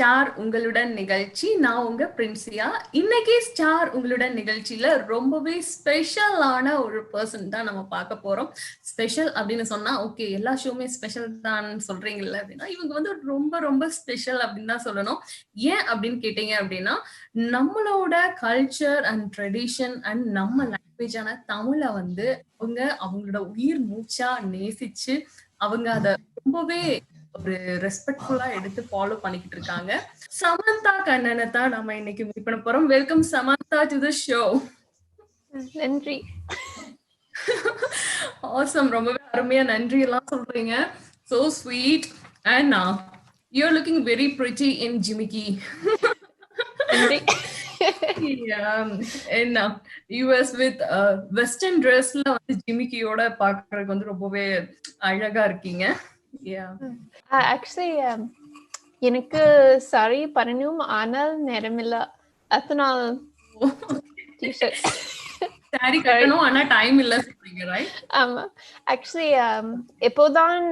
Star உங்களுடன் நிகழ்ச்சி. நான் உங்க பிரின்சியா. இன்னைக்கு ஸ்டார் உங்களுடன் நிகழ்ச்சியில ரொம்பவே ஸ்பெஷலான ஒரு பர்சன் தான் நம்ம பார்க்க போறோம். ஸ்பெஷல் அப்படின்னு சொன்னா ஓகே எல்லா ஷோவுமே ஸ்பெஷல் தான் சொல்றீங்கல்ல அப்படின்னா, இவங்க வந்து ரொம்ப ரொம்ப ஸ்பெஷல் அப்படின்னு தான் சொல்லணும். ஏன் அப்படின்னு கேட்டீங்க அப்படின்னா, நம்மளோட கல்ச்சர் அண்ட் ட்ரெடிஷன் அண்ட் நம்ம லாங்குவேஜான தமிழை வந்து அவங்களோட உயிர் மூச்சா நேசிச்சு அவங்க அத ரொம்பவே ஒரு ரெஸ்பெக்ட்ஃபுல்லா எடுத்து ஃபாலோ பண்ணிக்கிட்டு இருக்காங்க. சமந்தா கண்ணனை தான் நம்ம இன்னைக்கு மீட் பண்ண போறோம். Welcome Samantha to the show. நன்றி. ஆசம், ரொம்பவே அருமையா நன்றி எல்லாம் சொல்றீங்க. So sweet and you're looking very pretty in jimmicky. நன்றி. Yeah, and US with western dressல வந்து ஜிமிக்கியோட பார்க்கறதுக்கு வந்து ரொம்பவே அழகா இருக்கீங்க. ஆக்சுவலி எனக்கு சாரி பண்ணணும், ஆனால் நேரமில்ல. அதனால் டிஷர்ட் சாரி கட்டணும், ஆனா டைம் இல்ல சொல்றீங்க, ரைட்? ஆமா. ஆக்சுவலி எப்போதான்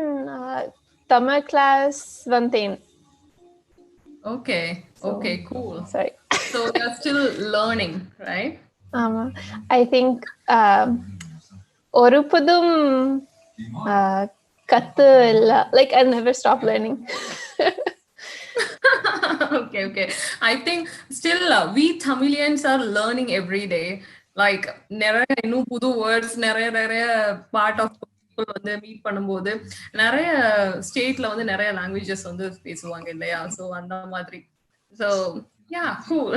தமிழ் கிளாஸ் வந்தேன். Okay okay, cool. Sorry. So you're still learning, right? ஆமா. ஐ திங்க் ஒரு புதும் கத்து இல்ல. Like I'll never stop learning. Okay. I think still we Tamilians are learning every day. Like நிறைய இன்னும் புது வேர்ட்ஸ் நிறைய பார்ட் ஆஃப் பீப்புள் வந்து meet பண்ணும்போது நிறைய ஸ்டேட்ல வந்து நிறைய லாங்குவேஜஸ் வந்து பேசுவாங்க இல்லையா? ஸோ அந்த மாதிரி. So yeah, cool.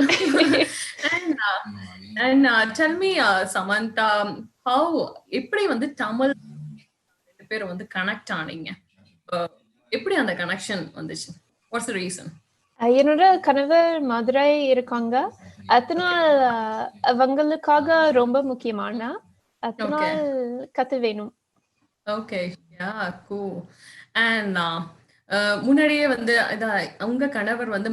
and tell me Samantha, how எப்படி வந்து தமிழ் ரெண்டு பேரும் வந்து கனெக்ட் ஆனீங்க? எப்படி அந்த கனெக்ஷன் வந்துச்சு? What's the reason? என்னோட கணவர் மதுரை இருக்காங்க. அதனால் அவங்களுக்காக ரொம்ப முக்கியமான அதனால் கத்து வேணும். Okay, yeah, cool. அண்ட் முன்னாடியே வந்து உங்க கணவர் வந்து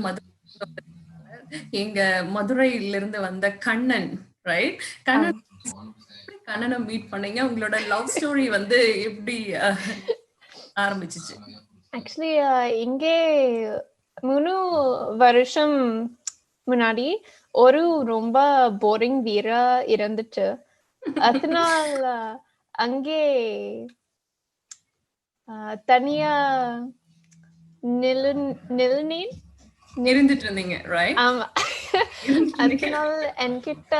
எங்க மதுரையில இருந்து வந்த கண்ணன், ரைட்? கண்ணனை மீட் பண்ணீங்க. உங்களோட லவ் ஸ்டோரி வந்து எப்படி ஆரம்பிச்சிச்சு? ஆக்சுவலி இங்கே 3 வருஷம் முன்னாடி ஒரு ரொம்ப போரிங் வீரா இருந்துச்சு. அதனால அங்கே தனியா இருந்துட்டு இருந்தீங்க, ரைட்? ஆமா. அதனால என்கிட்ட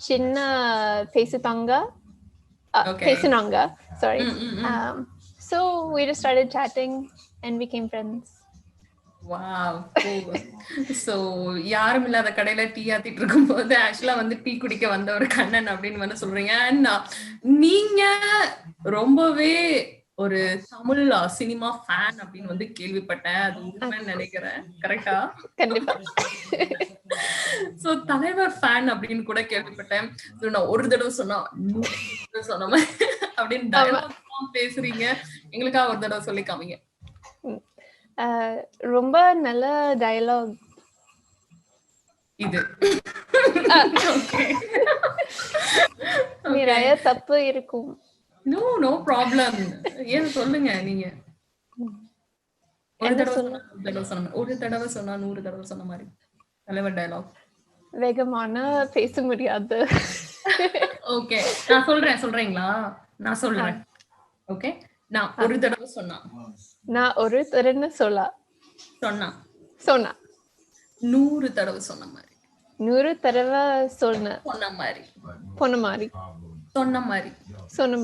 சின்ன பேசினாங்க. Sorry. So we just started chatting and became friends. Wow, cool. So யாரும் இல்லாத கடையில டீ ஆத்திட்டு இருக்கும்போது ஆக்சுவலா வந்து டீ குடிக்க வந்த ஒரு கண்ணன் அப்படின்னு வந்து சொல்றீங்க. அண்ட் நீங்க ரொம்பவே ஒரு தமிழ் சினிமா ஃபேன் அப்படின்னு வந்து கேள்விப்பட்டேன். அது உண்மைன்னு நினைக்கிறேன், கரெக்டா? கண்டிப்பா. சோ தலைவர் ஃபேன் அப்படின்னு கூட கேள்விப்பட்டேன். நான் ஒரு தடவை சொன்னா சொன்ன மாதிரி அப்படின்னு டயலாக் பேசுறீங்க. எங்களுக்காக ஒரு தடவை சொல்லி காமிங்க. ரொம்ப நல்ல டயலாக் இது. நிறைய தப்பு இருக்கும். No problem. ஏன் சொல்லுங்க நீங்க. ஒரு தடவை சொன்னா 100 தடவை சொன்ன மாதிரி தலைவர் டயலாக். வேகமான பேச முடியாது. ஓகே, நான் சொல்றீங்களா? நான் சொல்றேன். ஓகே, நான் ஒரு தடவை சொன்னா 100 தடவை சொன்ன மாதிரி. 100 தடவை சொன்ன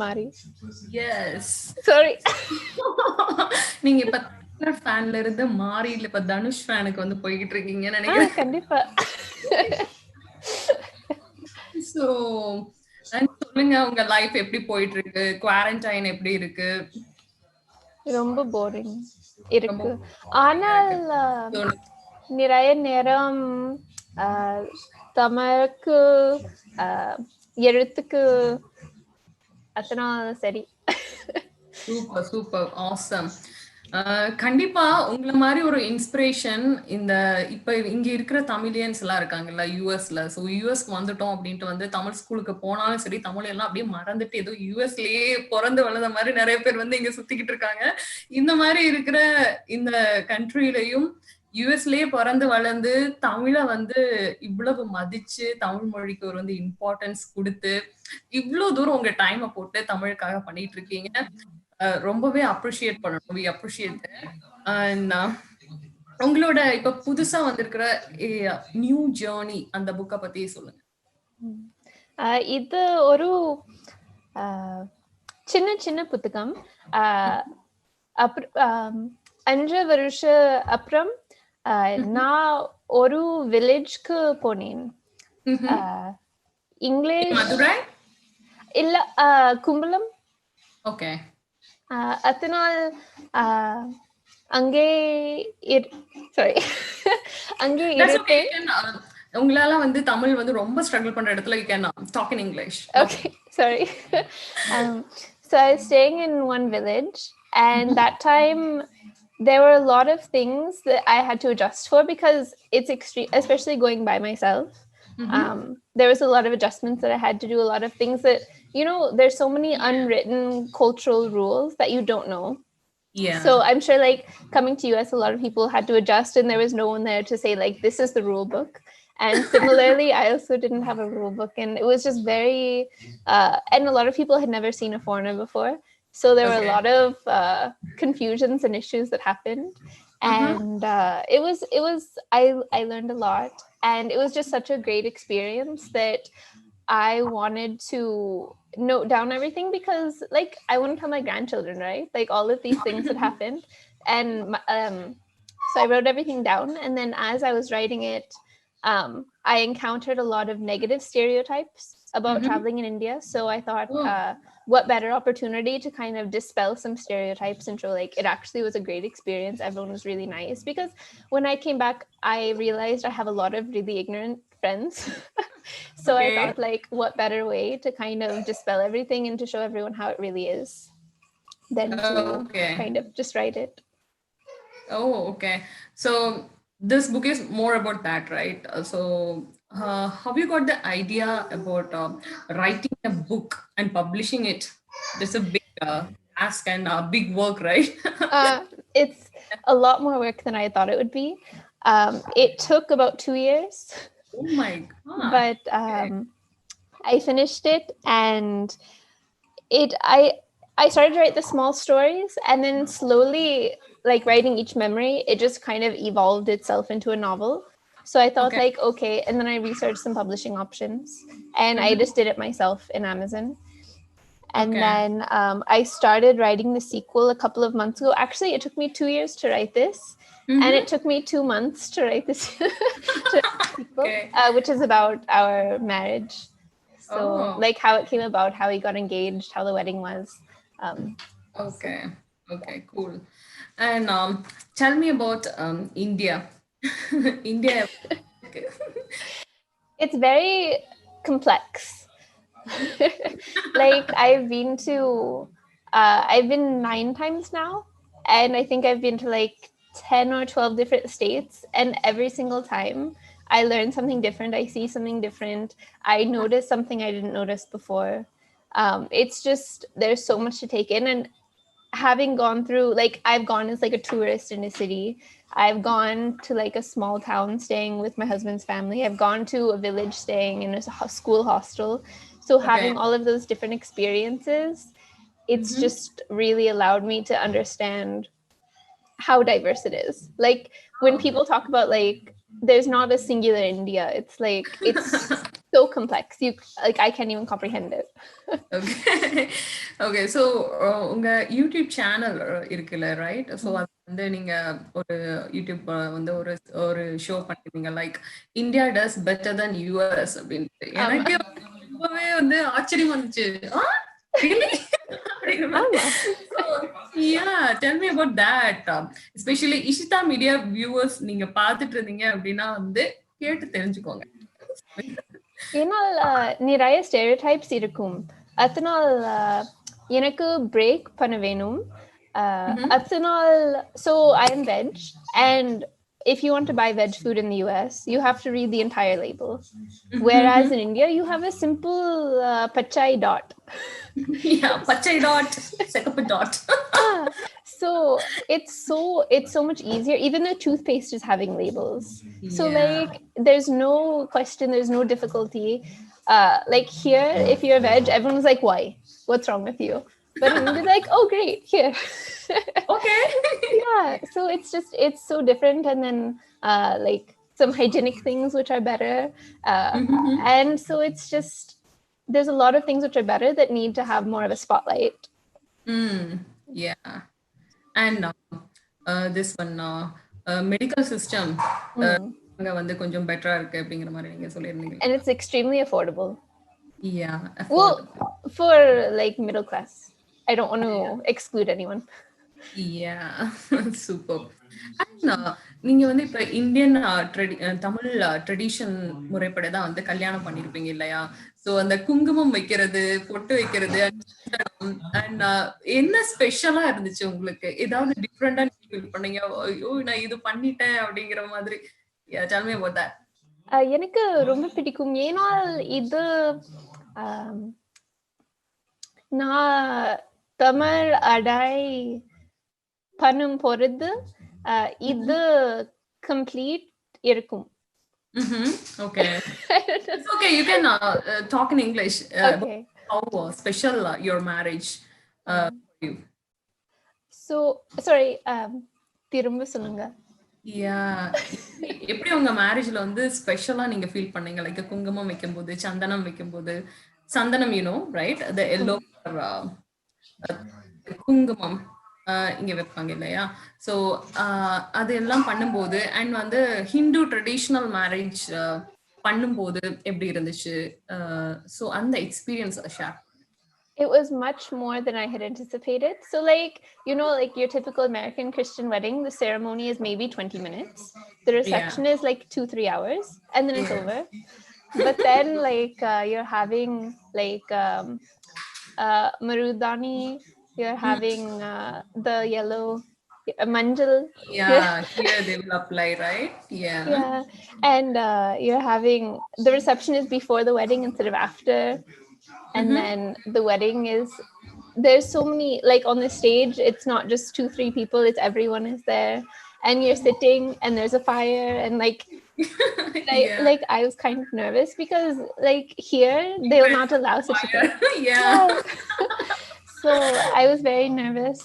மாதிரி. எஸ். சாரி. நீங்க இப்ப ஃபேன்ல இருந்து மாறி இப்ப தனுஷ் ஃபேனுக்கு வந்து போய்கிட்டு இருக்கீங்கன்னு நினைக்கிறேன். கண்டிப்பா. சோ சொல்லுங்க, உங்க லைஃப் எப்படி போயிட்டு இருக்கு? குவாரண்டைன் எப்படி இருக்கு? ரொம்ப போரிங் இருக்கு. ஆனால் நிறைய நேரம் தமிழுக்கு எழுத்துக்கு அதனால சரி. Super awesome. கண்டிப்பா உங்களை மாதிரி ஒரு இன்ஸ்பிரேஷன் இப்ப இங்க இருக்கிற தமிழியன்ஸ் எல்லாம் இருக்காங்கல்ல யூஎஸ்ல. ஸோ யூஎஸ்க்கு வந்துட்டோம் அப்படின்ட்டு வந்து தமிழ் ஸ்கூலுக்கு போனாலும் சரி, தமிழ் எல்லாம் அப்படியே மறந்துட்டு ஏதோ யூஎஸ்லயே பிறந்து வளர்ந்த மாதிரி நிறைய பேர் வந்து இங்க சுத்திக்கிட்டு இருக்காங்க. இந்த மாதிரி இருக்கிற இந்த கண்ட்ரிலையும் யூஎஸ்லயே பிறந்து வளர்ந்து தமிழை வந்து இவ்வளவு மதிச்சு தமிழ் மொழிக்கு ஒரு வந்து இம்பார்ட்டன்ஸ் கொடுத்து இவ்வளவு தூரம் உங்க டைமை போட்டு தமிழுக்காக பண்ணிட்டு இருக்கீங்க. ரொம்பவே அப்ரிஷியேட் பண்ணணும். We appreciate. அண்ட் உங்களோட இப்ப புதுசா வந்திருக்கிற நியூ ஜேர்னி அந்த புக்கை பத்தி சொல்லுங்க. இது ஒரு சின்ன சின்ன புத்தகம். 5 வருஷம் அப்புறம் நான் ஒரு வில்லேஜ்க்கு போனேன். இங்கிலீஷ் மதுரை இல்ல கும்பலம். ஓகே. அதனால் அங்கே சாரி அங்கே இருப்பேன். உங்களால வந்து தமிழ் வந்து ரொம்ப ஸ்ட்ரகிள் பண்ற இடத்துல you can talk in English. Okay, sorry. So I was staying in one village, and that time there were a lot of things that I had to adjust for because it's extreme, especially going by myself. There was a lot of adjustments that I had to do, a lot of things that, you know, there's so many unwritten cultural rules that you don't know. Yeah. So I'm sure like coming to US, a lot of people had to adjust and there was no one there to say like, this is the rule book. And similarly, I also didn't have a rule book, and it was just very, and a lot of people had never seen a foreigner before. So there were a lot of confusions and issues that happened. And I learned a lot, and it was just such a great experience that I wanted to note down everything because like I want to tell my grandchildren, right? Like all of these things that happened. And so I wrote everything down, and then as I was writing it, I encountered a lot of negative stereotypes about traveling in India. So I thought, what better opportunity to kind of dispel some stereotypes and show like it actually was a great experience. Everyone was really nice. Because when I came back, I realized I have a lot of really ignorant friends. So I thought like, what better way to kind of dispel everything and to show everyone how it really is than to kind of just write it. Oh, okay. So this book is more about that, right? So how you got the idea about writing a book and publishing it? That's a big task and a big work, right? It's a lot more work than I thought it would be. It took about 2 years. Oh my God. But I finished it, and I started to write the small stories, and then slowly, like writing each memory, it just kind of evolved itself into a novel. So I thought like, okay, and then I researched some publishing options, and I just did it myself in Amazon. And then I started writing the sequel a couple of months ago. Actually, it took me 2 years to write this, and it took me 2 months to write this sequel, which is about our marriage. So like how it came about, how we got engaged, how the wedding was. Okay, cool. And tell me about India. India. It's very complex. Like I've been 9 times now, and I think I've been to like 10 or 12 different states, and every single time I learn something different. I see something different. I notice something I didn't notice before. It's just, there's so much to take in. And having gone through, like I've gone as like a tourist in a city. I've gone to like a small town staying with my husband's family. I've gone to a village staying in a school hostel. So having all of those different experiences, it's just really allowed me to understand how diverse it is. Like when people talk about like, there's not a singular India. It's like, it's so complex. Like I can't even comprehend it. Okay. So உங்க YouTube channel இருக்குல்ல, right? So அது வந்து நீங்க ஒரு YouTube வந்து ஒரு show பண்ணிருந்தீங்க, like India டஸ் better தென் US அப்படின்ட்டு. எனக்கு ரொம்பவே வந்து ஆச்சரியமா இருந்துச்சு. Yeah, tell me about that. Especially Ishita Media viewers, நீங்க பார்த்துட்டு இருந்தீங்க அப்படின்னா வந்து கேட்டு தெரிஞ்சுக்கோங்க. ஏனால் நிறைய ஸ்டெரியோடைப்ஸ் இருக்கும். அதனால் எனக்கு பிரேக் பண்ண வேணும். அதனால் so I am veg, and if you want to buy veg food in the US, you have to read the entire label. Whereas in India, you have a simple pachai dot. Yeah, pachai dot, sekappa dot. So it's so much easier. Even the toothpaste is having labels. So like there's no question, there's no difficulty. Like here, if you're veg, everyone's like, why? What's wrong with you? But in India, like, oh great, here. Okay. Yeah. So it's so different. And then like some hygienic things which are better. And so it's just there's a lot of things which are better that need to have more of a spotlight. Yeah. And this one medical system அங்க வந்து கொஞ்சம் பெட்டரா இருக்கு அப்படிங்கிற மாதிரி நீங்க சொல்லிருந்தீங்க. And it's extremely affordable. Yeah, well, for like middle class. I don't want to exclude anyone. Yeah, super. And நீங்க வந்து இப்ப இந்தியன் தமிழ் ட்ரெடிஷன் முறைப்படி தான் வந்து கல்யாணம் பண்ணிருப்பீங்க இல்லையா? சோ அந்த குங்குமம் வைக்கிறது, பொட்டு வைக்கிறது, அண்ட் என்ன ஸ்பெஷலா இருந்துச்சு உங்களுக்கு? ஏதாவது டிஃபரெண்டா ஃபீல் பண்ணீங்க? ஐயோ நான் இது பண்ணிட்டேன் அப்படிங்கிற மாதிரி. Yeah, tell me about that. எனக்கு ரொம்ப பிடிக்கும். ஏன்னா இது நான் தமிழ் அடை பண்ணும் பொழுது இது கம்ப்ளீட் இருக்கும். Okay. It's okay. You can talk in English. Okay. How special your marriage for you? So sorry. திரும்ப சொல்லுங்க. Yeah. எப்படி உங்க மேரேஜ்ல வந்து ஸ்பெஷலா நீங்க ஃபீல் பண்ணீங்க? லைக் குங்குமம் வைக்கும்போது, சந்தனம் வைக்கும்போது, சந்தனம் you know, right? The yellow குங்குமம் இங்க வைப்பாங்க இல்லையா? ஸோ அதெல்லாம் பண்ணும்போது அண்ட் வந்து ஹிந்து ட்ரெடிஷ்னல் மேரேஜ் பண்ணும்போது எப்படி இருந்துச்சு? ஸோ அந்த experience share. It was much more than I had anticipated. So like, you know, like your typical American Christian wedding, the ceremony is maybe 20 minutes. The reception is like 2-3 hours and then it's over. But then like you're having like marudani, you're having the yellow manjal. Yeah, here they will apply, right? Yeah. And you're having the reception is before the wedding instead of after. And then the wedding is, there's so many, like on the stage, it's not just 2-3 people, it's everyone is there. And you're sitting and there's a fire and like, like I was kind of nervous because like here, they will not allow such a thing. Yeah. So I was very nervous.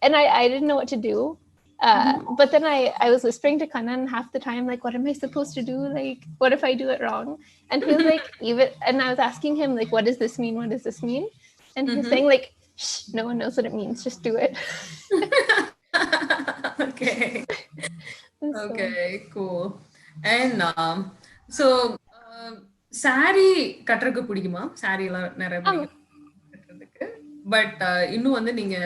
And I didn't know what to do. But then I was whispering to Kannan half the time, like, what am I supposed to do? Like, what if I do it wrong? And he was like, and I was asking him, like, what does this mean? What does this mean? And he's saying, like, shh, no one knows what it means. Just do it. Okay. Okay, cool. And so, saree கட்டறதுக்கு பிடிக்குமா? saree எல்லாம் நிறைய கட்டறதுக்கு. But இன்னும் வந்து நீங்க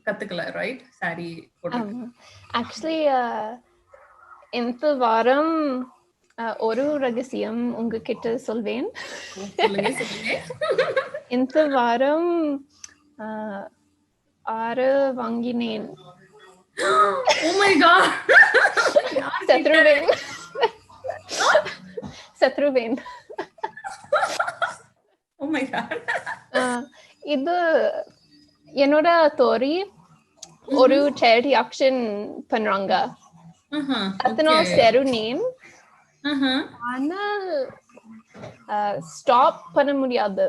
கத்துக்கல, right? saree போடுறது. Actually, இந்த வாரம் ஒரு ரகசியம் உங்ககிட்ட சொல்வேன். இந்த வாரம் 6 வாங்கினேன். Oh my god. சத்ருவேன். Oh my god. இது என்னோட தோரி ஒரு charity auction பண்றாங்க. அதனோ செருனேன். ஆனா ஸ்டாப் பண்ண முடியாது.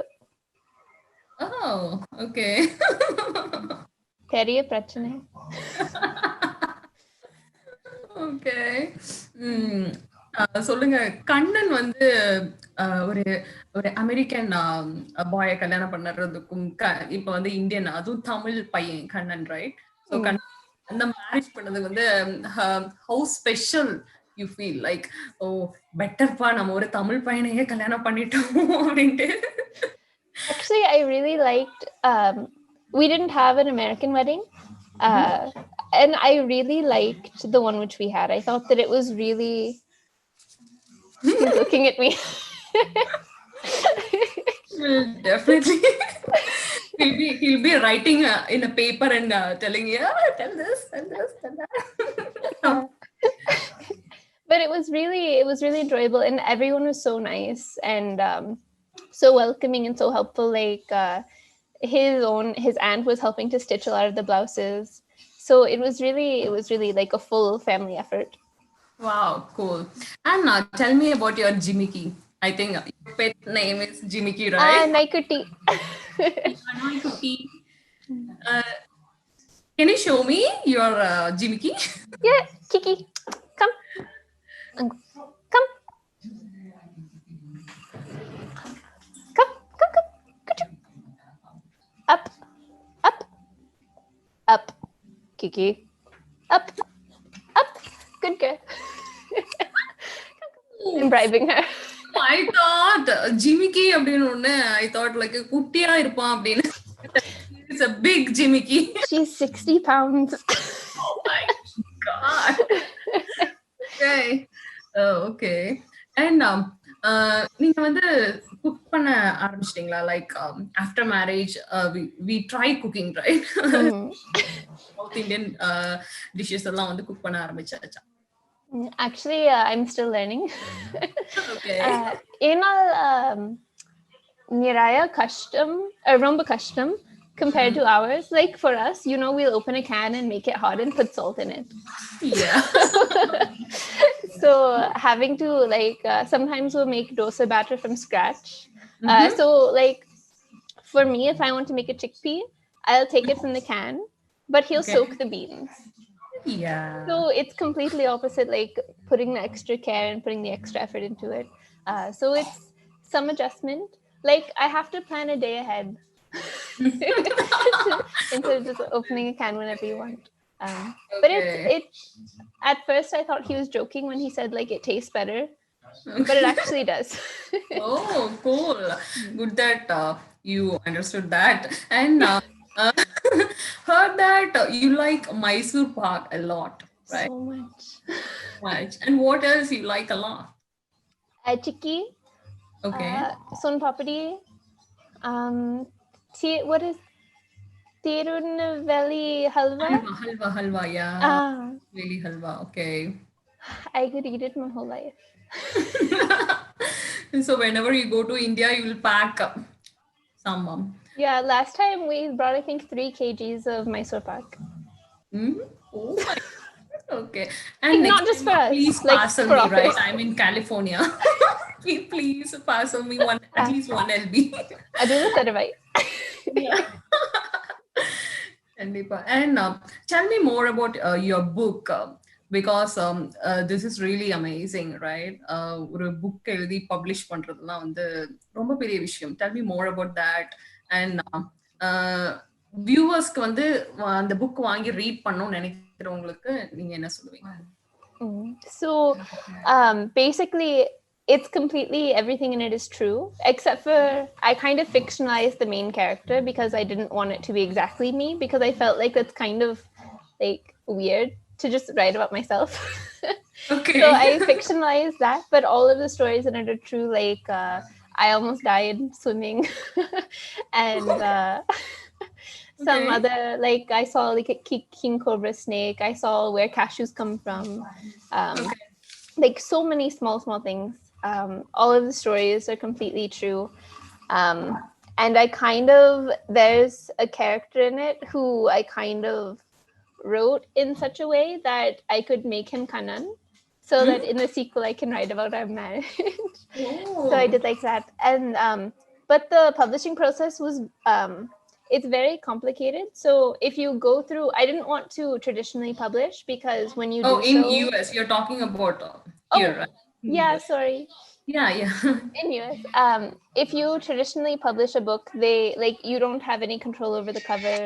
Oh, okay. பெரிய பிரச்சனை. Okay. சொல்லுங்க, கண்ணன் வந்து ஒரு ஒரு அமெரிக்கன் பாய கல்யாணம் பண்றதுக்கும் இப்ப வந்து இந்தியன், அதுவும் தமிழ் பையன் கண்ணன், ரைட்? சோ அந்த மேரேஜ் பண்ணது வந்து how special you feel, like ஓ பெட்டர்ப்பா நம்ம ஒரு தமிழ் பையனையே கல்யாணம் பண்ணிட்டோம் அப்படின்ட்டு. Actually, I really liked we didn't have an American wedding, and I really liked the one which we had. I thought that it was really he's looking at me. Well, definitely. He'll be writing in a paper and telling you, tell this, tell this, tell that. But it was really enjoyable, and everyone was so nice and so welcoming and so helpful. Like his aunt was helping to stitch a lot of the blouses, so it was really like a full family effort. Wow, cool. And tell me about your Jimmy. I think your pet name is Jimmy, right? Naikuti. Cookie. Uh, can you show me your Jimmy? Yeah, Kiki, come. Come. Come. Good job. Up. Up. Up. Kiki. Up. Up. Good girl. I'm bribing her. I thought Jimmy I thought like a kuttiya irpan appadinu. It's a big Jimmy. She's 60 pounds. Oh my god. Okay. Oh, okay. And நீங்க வந்து cook பண்ண ஆரம்பிச்சிட்டீங்களா? Like after marriage, we try cooking, right? South Indian dishes எல்லாம் வந்து cook பண்ண ஆரம்பிச்சாச்சா? Actually, I'm still learning. Okay. Niraya custom, rumba custom compared to ours. Like for us, we'll open a can and make it hot and put salt in it. Yeah. So having to sometimes we'll make dosa batter from scratch. So like for me, if I want to make a chickpea, I'll take it from the can, but he'll soak the beans. Yeah. So it's completely opposite, like putting the extra care and putting the extra effort into it. So it's some adjustment. Like I have to plan a day ahead instead of just opening a can whenever you want. But it at first I thought he was joking when he said like it tastes better, but it actually does. Oh, cool. Good that you understood that. And heard that you like Mysore Pak a lot, right? So much. And what else you like a lot? Chikki. Okay. Son Papadi. What is Tirunelveli halwa? Halwa, yeah. Really halwa, okay. I could eat it my whole life. So whenever you go to India, you will pack some. Yeah, last time we brought I think 3 kgs of Mysore Pak. Oh my. Okay. And not just for us. Please like parcel for me, office. right? I'm in California. Please parcel me at least 1 LB. Yeah. And tell me more about your book. Because this is really amazing, right? ஒரு book எழுதி publish பண்றதுலாம் வந்து ரொம்ப பெரிய விஷயம். Tell me more about that. And viewers க்கு வந்து அந்த book வாங்கி read பண்ணனும்னு நினைக்கிறவங்களுக்கு நீங்க என்ன சொல்லுவீங்க? So basically it's completely everything in it is true, except for I kind of fictionalized the main character because I didn't want it to be exactly me, because I felt like that's kind of like weird to just write about myself. Okay. So I fictionalized that, but all of the stories in it are true. Like I almost died swimming and some other, like I saw like a king cobra snake, I saw where cashews come from, like so many small things. All of the stories are completely true. And I there's a character in it who I kind of wrote in such a way that I could make him Kannan, so that in the sequel I can write about our marriage. So I did like that. And but the publishing process was it's very complicated. So if you go through, I didn't want to traditionally publish, because when you do in so, US you're talking about here, right? Yeah, sorry. Yeah. In US, if you traditionally publish a book, they you don't have any control over the cover.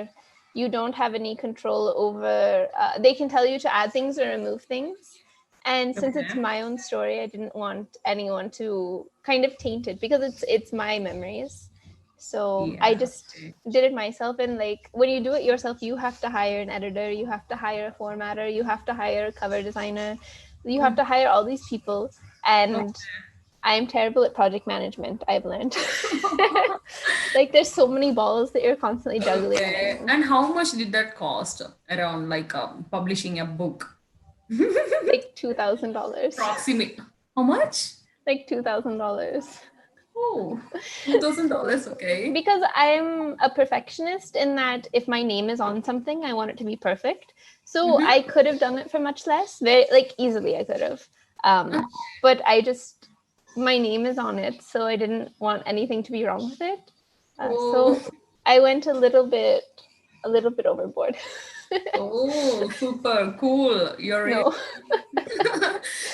You don't have any control over. They can tell you to add things or remove things. And since it's my own story, I didn't want anyone to kind of taint it, because it's my memories. So I just did it myself. And like when you do it yourself, you have to hire an editor, you have to hire a formatter, you have to hire a cover designer, you have to hire all these people. And I'm terrible at project management, I've learned. Like there's so many balls that you're constantly juggling. And how much did that cost around, like publishing a book? Like $2,000. Approximate. How much? Like $2,000. Oh, $2,000. Okay. Because I'm a perfectionist in that if my name is on something, I want it to be perfect. So I could have done it for much less, very like easily I could have. But my name is on it, so I didn't want anything to be wrong with it. So I went a little bit overboard. Oh, super cool. You're No.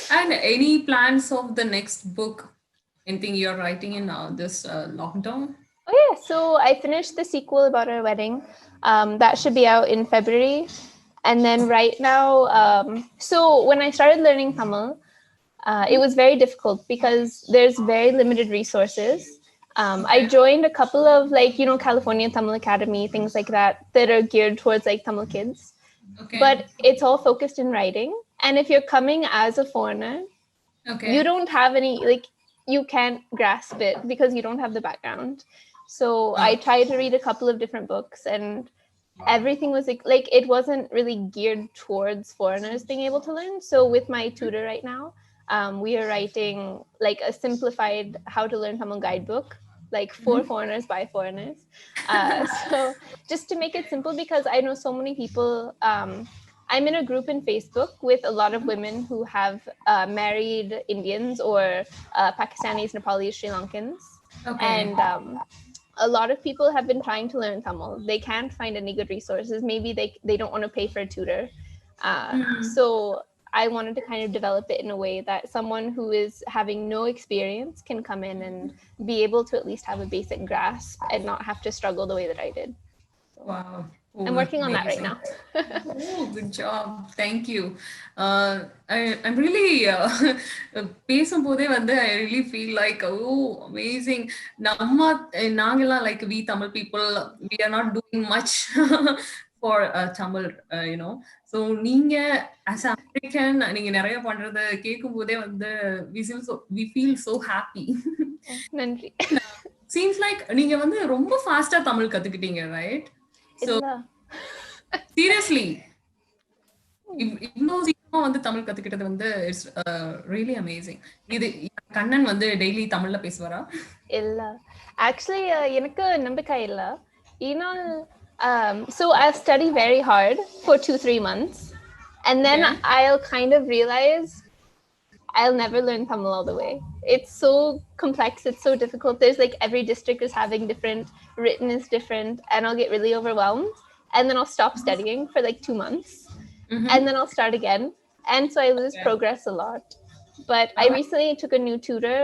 And any plans of the next book? Anything you're writing in this lockdown? Oh yeah, so I finished the sequel about our wedding. That should be out in February. And then right now, so when I started learning Tamil, it was very difficult because there's very limited resources. I joined a couple of California Tamil Academy, things like that are geared towards like Tamil kids. Okay. But it's all focused in writing. And if you're coming as a foreigner, you don't have any, like, you can't grasp it because you don't have the background. So I tried to read a couple of different books, and everything was like it wasn't really geared towards foreigners being able to learn. So with my tutor right now, we are writing like a simplified how to learn Tamil guidebook, like for foreigners by foreigners. So just to make it simple, because I know so many people. I'm in a group in Facebook with a lot of women who have married Indians or Pakistanis, Nepalis, Sri Lankans. Okay. And a lot of people have been trying to learn Tamil. They can't find any good resources. Maybe they don't want to pay for a tutor. So I wanted to kind of develop it in a way that someone who is having no experience can come in and be able to at least have a basic grasp and not have to struggle the way that I did. So Wow. I'm working on that right now. Oh, good job. Thank you. I'm really பேசும்போதே வந்து I really feel like, oh, amazing. நாங்கெல்லாம் like we Tamil people, we are not doing much for Tamil, you know. So நீங்க as an American, நீங்க நிறைய பண்றத கேட்கும்போதே வந்து we feel so happy. நன்றி. Seems like நீங்க வந்து ரொம்ப ஃபாஸ்டா தமிழ் கத்துக்கிட்டீங்க, right? So seriously, இவ்வளவு சீக்கிரமா வந்து தமிழ் கத்துக்கிட்டது வந்து இட்ஸ் ரியலி அமேசிங். இது கண்ணன் வந்து டெய்லி தமிழ்ல பேசுவாரா? இல்ல, ஆக்சுவலி எனக்கு நம்பிக்கை இல்ல. So I'll study very hard for 2-3 months, and then I'll kind of realize I'll never learn Tamil all the way. It's so complex, it's so difficult. There's like every district is having different, written is different, and I'll get really overwhelmed. And then I'll stop studying for like 2 months. And then I'll start again. And so I lose progress a lot. But I recently took a new tutor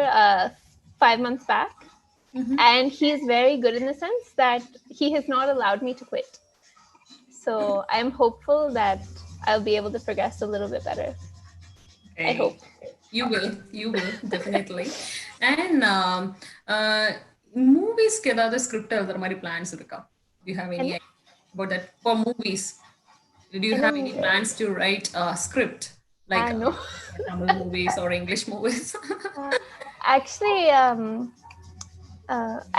5 months back. And he's very good in the sense that he has not allowed me to quit. So I'm hopeful that I'll be able to progress a little bit better. I hope. You will, definitely. And movies ke edavadhu script eludra mari plans irukka? Do you have any idea about that for movies? Do you have any plans to write a script like no. Tamil movies or English movies? Actually,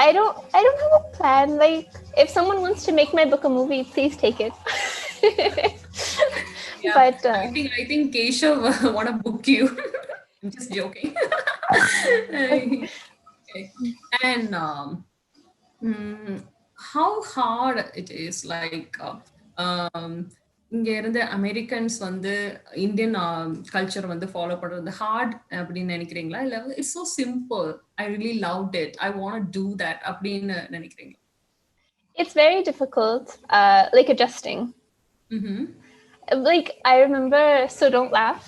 I don't have a plan. Like, if someone wants to make my book a movie, please take it. But I think Keshav want to book you. I'm just joking. Okay. And how hard it is, like இங்க இருந்து Americans வந்து Indian culture வந்து follow பண்றது heart அப்படின்னு நினைக்கிறீங்களா, இல்ல it's so simple, I really loved it, I want to do that அப்படின்னு நினைக்கிறீங்களா? It's very difficult, like adjusting. Like, I remember, so don't laugh,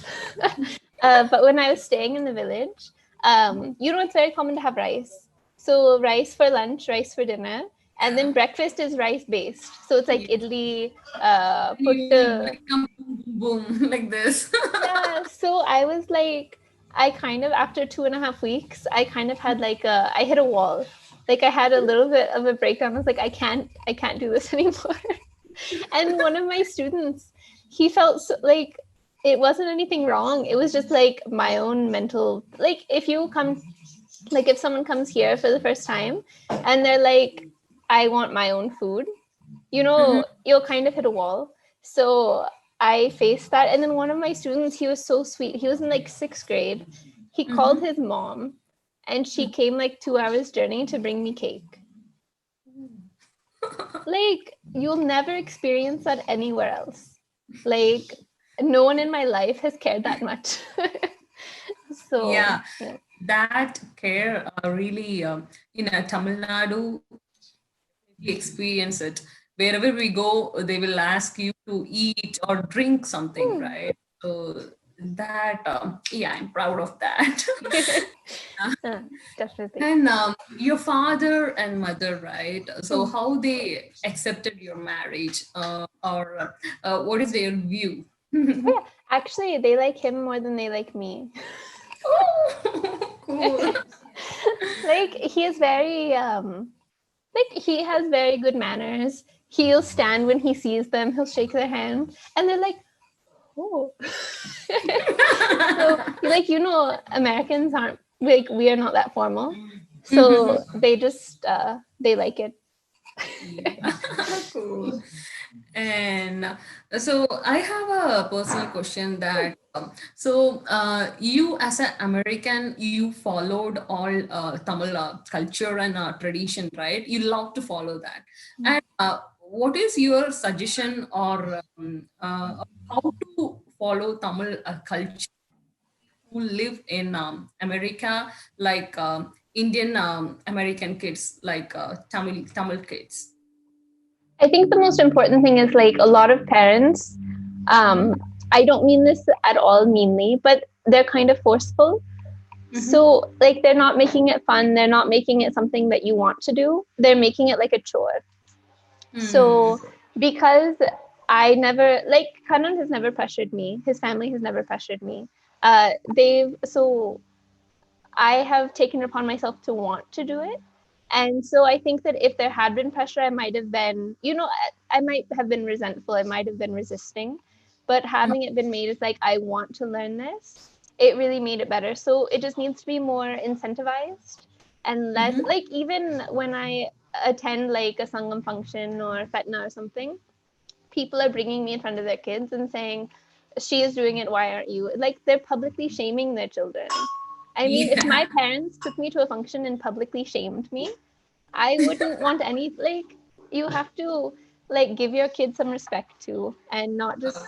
but when I was staying in the village, it's very common to have rice. So rice for lunch, rice for dinner, and then breakfast is rice based. So it's like idli, puttu, boom, boom, like this. Yeah, so I was like, I kind of, after 2.5 weeks, I kind of had like I hit a wall. Like, I had a little bit of a breakdown. I was like, I can't do this anymore. And one of my students, he felt so, like, it wasn't anything wrong. It was just like my own mental, like, if someone comes here for the first time and they're like, I want my own food, you'll kind of hit a wall. So I faced that. And then one of my students, he was so sweet. He was in like 6th grade. He called his mom and she came like 2 hours journey to bring me cake. Like, you'll never experience that anywhere else. Like, no one in my life has cared that much. So yeah, that care really in Tamil Nadu, we experience it. Wherever we go, they will ask you to eat or drink something, right? So that, yeah, I'm proud of that. definitely. And your father and mother, right? So how they accepted your marriage, or what is their view? Yeah, actually, they like him more than they like me. Oh, cool. Like, he is very like, he has very good manners. He'll stand when he sees them, he'll shake their hand, and they're like, oh. So, like, Americans aren't, like, we are not that formal. So they just they like it. Yeah. Cool. And so I have a personal question that you as an American, you followed all Tamil culture and tradition, right? You love to follow that. And what is your suggestion or how to follow Tamil culture who live in America, like Indian American kids, like Tamil kids? I think the most important thing is, like, a lot of parents, I don't mean this at all meanly, but they're kind of forceful. So, like, they're not making it fun, they're not making it something that you want to do, they're making it like a chore. So, because I never, like, Kannan has never pressured me, his family has never pressured me. So I have taken it upon myself to want to do it. And so I think that if there had been pressure, I might have been, I might have been resentful, I might have been resisting. But having it been made as like, I want to learn this, it really made it better. So it just needs to be more incentivized and less, like, even when I attend like a Sangam function or Fetna or something, people are bringing me in front of their kids and saying, she is doing it, why aren't you? Like, they're publicly shaming their children. I mean, if my parents took me to a function and publicly shamed me, I wouldn't want any, like, you have to, like, give your kids some respect too and not just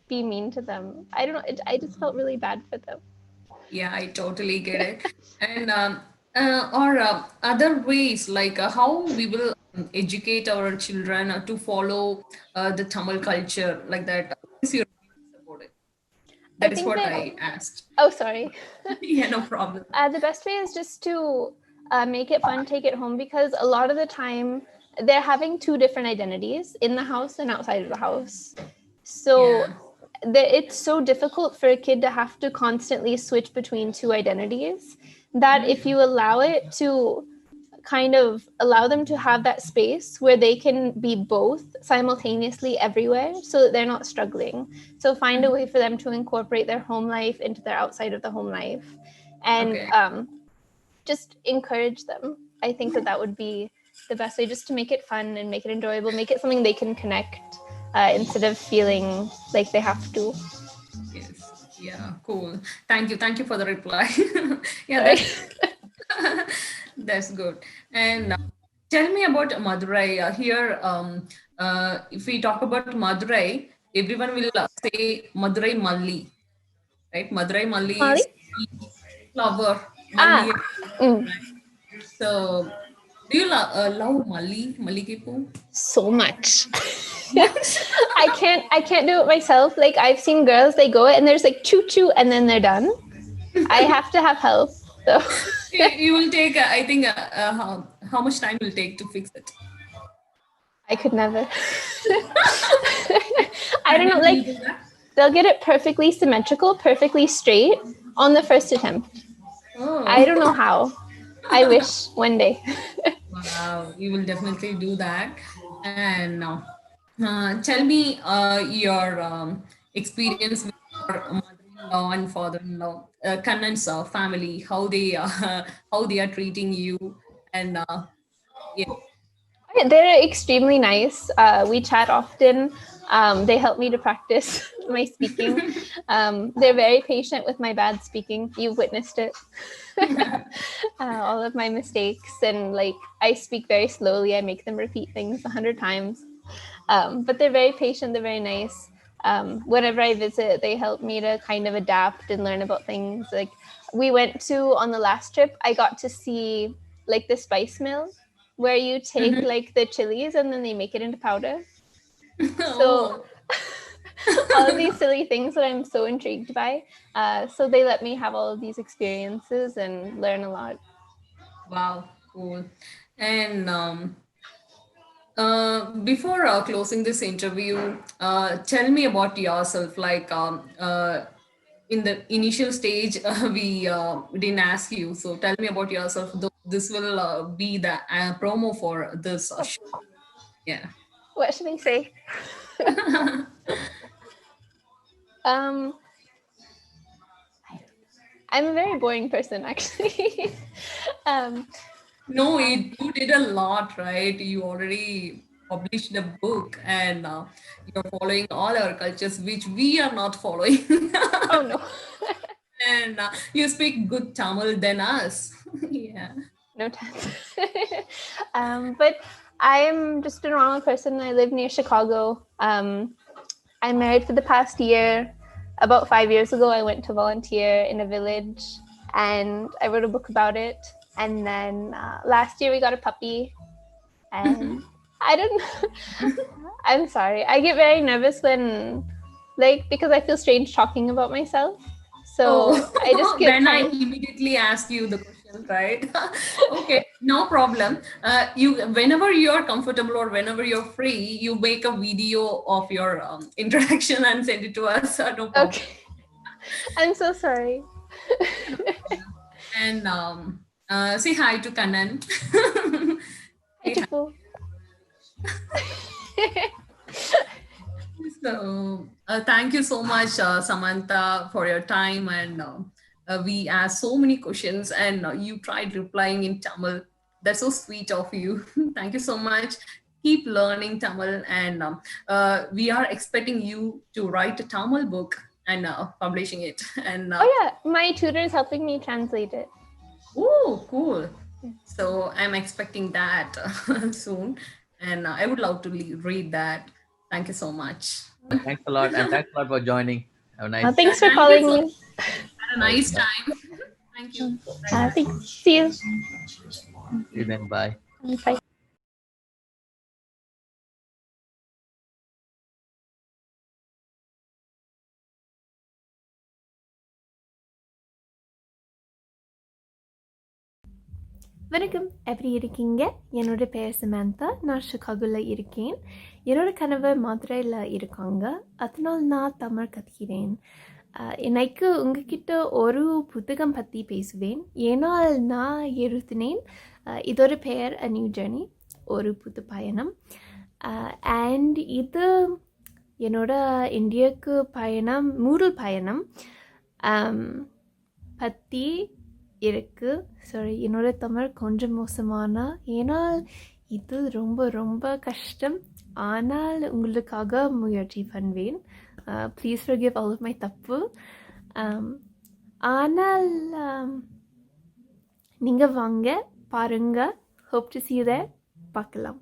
be mean to them. I don't know, I just felt really bad for them. Yeah, I totally get it. And or other ways like how we will educate our children to follow the Tamil culture like that. What is your views about it? I That is think what that, I asked. oh, sorry. Yeah, no problem. The best way is just to make it fun, take it home, because a lot of the time they're having two different identities in the house and outside of the house. So it's so difficult for a kid to have to constantly switch between two identities that if you allow it to kind of allow them to have that space where they can be both simultaneously everywhere so that they're not struggling. So find a way for them to incorporate their home life into their outside of the home life and just encourage them. I think that would be the best way, just to make it fun and make it enjoyable, make it something they can connect instead of feeling like they have to. Yes. Yeah, cool. Thank you for the reply. Yeah, Sorry. that's good. And tell me about Madurai. Here, if we talk about Madurai, everyone will say Madurai Malli, right? Madurai Malli Molly? is flower, Ah, Malli, mm, right? So, do you love Malli, Malligepu? so much. I can't do it myself. Like, I've seen girls, they go it and there's like choo choo and then they're done. I have to have help. So You will take, I think, how much time will take to fix it? I could never. I don't know, Can like, you do that? they'll get it perfectly symmetrical, perfectly straight on the first attempt. I don't know Oh, how. I wish one day. wow. You will definitely do that. And tell me your experience with your mother-in-law and father-in-law, Kannan's family, how they how they are treating you, and yeah. They're extremely nice. We chat often. They help me to practice my speaking. They're very patient with my bad speaking. You've witnessed it. All of my mistakes, and like I speak very slowly. I make them repeat things 100 times. But they're very patient. They're very nice. Whenever I visit, they help me to kind of adapt and learn about things. Like we went to on the last trip, I got to see like the spice mill where you take like the chilies and then they make it into powder. So all of these silly things that I'm so intrigued by. So they let me have all of these experiences and learn a lot. Wow, cool. And before closing this interview, tell me about yourself. Like in the initial stage, we didn't ask you. So tell me about yourself. This will be the promo for this show. Yeah. What should I say? I'm a very boring person, actually. No, you did a lot, right? You already published a book and you're following all our cultures, which we are not following. Oh, no. And you speak good Tamil than us. Yeah. No chance. But I'm just a normal person. I live near Chicago. I'm married for the past year. About 5 years ago, I went to volunteer in a village and I wrote a book about it. And then last year we got a puppy. And I don't I'm sorry. I get very nervous when, like, because I feel strange talking about myself. So I just get then I immediately ask you the question, right? Okay, no problem. You whenever you're comfortable or whenever you're free, you make a video of your interaction and send it to us. No problem. Okay. I'm so sorry. And say hi to Kannan. Hi, Tipu. So thank you so much, Samantha, for your time. And we asked so many questions, and you tried replying in Tamil. That's so sweet of you. Thank you so much. Keep learning Tamil, and we are expecting you to write a Tamil book and publishing it. And Oh yeah, my tutor is helping me translate it. Oh, cool. So I'm expecting that soon, and I would love to read that. Thank you so much. Thanks a lot, and thanks a lot for joining. Have a nice. Thanks for calling me. Had a nice time. Thank you. Thanks. See you. See you then. Bye. Bye. வணக்கம், எப்படி இருக்கீங்க? என்னோட பேர் சமந்தா. நான் சிகாகோவில் இருக்கேன். என்னோட கணவர் மதுரையில் இருக்காங்க. அதனால் நான் தமிழ் கற்றுக்கிறேன். இன்னைக்கு உங்ககிட்ட ஒரு புத்தகம் பற்றி பேசுவேன். ஏன்னால் நான் எழுதினேன். இதோட பெயர் A New Journey, ஒரு புது பயணம். அண்ட் இது என்னோட இந்தியாவுக்கு பயணம், முதல் பயணம் பற்றி இருக்கு. சாரி, என்னோட தமிழ் கொஞ்சம் மோசமான, ஏன்னால் இது ரொம்ப ரொம்ப கஷ்டம். ஆனால் உங்களுக்காக முயற்சி பண்ணுவேன். Please forgive all of my தப்பு. ஆனால் நீங்கள் வாங்க, பாருங்க. hope to see you there. பார்க்கலாம்.